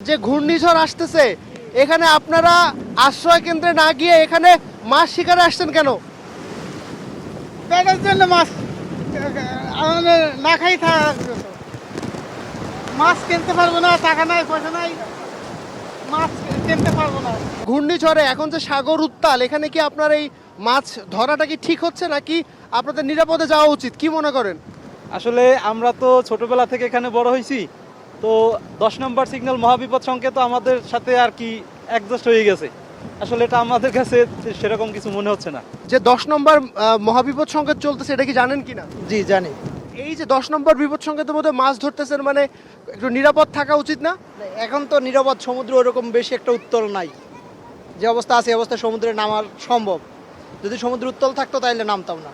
যে ঘূর্ণিঝড় আসতেছে, এখানে আপনারা আশ্রয় কেন্দ্রে না গিয়ে এখানে মাছ শিকারে আসছেন কেন? পেটের জন্য মাছ আমাদের না খাই থাকা মাছ কিনতে পারবো না, টাকা নাই, পয়সা নাই, মাছ কিনতে পারবো না। ঘূর্ণিঝড়ে এখন যে সাগর উত্তাল, এখানে কি আপনার এই মাছ ধরাটা কি ঠিক হচ্ছে নাকি আপনাদের নিরাপদে যাওয়া উচিত, কি মনে করেন? আসলে আমরা তো ছোটবেলা থেকে এখানে বড় হয়েছি, তো 10 নম্বর সিগন্যাল মহাবিপদ সংকেত আমাদের সাথে আর কি অ্যাডজাস্ট হয়ে গেছে। আসলে এটা আমাদের কাছে সেরকম কিছু মনে হচ্ছে না। যে 10 নম্বর মহাবিপদ সংকেত চলতেছে, এটা কি জানেন কিনা? জি জানি। এই যে 10 নম্বর বিপদ সংকেতের মধ্যে মাছ ধরতেছেন, মানে একটু নিরাপদ থাকা উচিত না? এখন তো নিরাপদ সমুদ্র ওরকম বেশি একটা উত্তল নাই, যে অবস্থা আছে এই অবস্থায় সমুদ্রে নামার সম্ভব। যদি সমুদ্র উত্তল থাকতো তাহলে নামতাম না।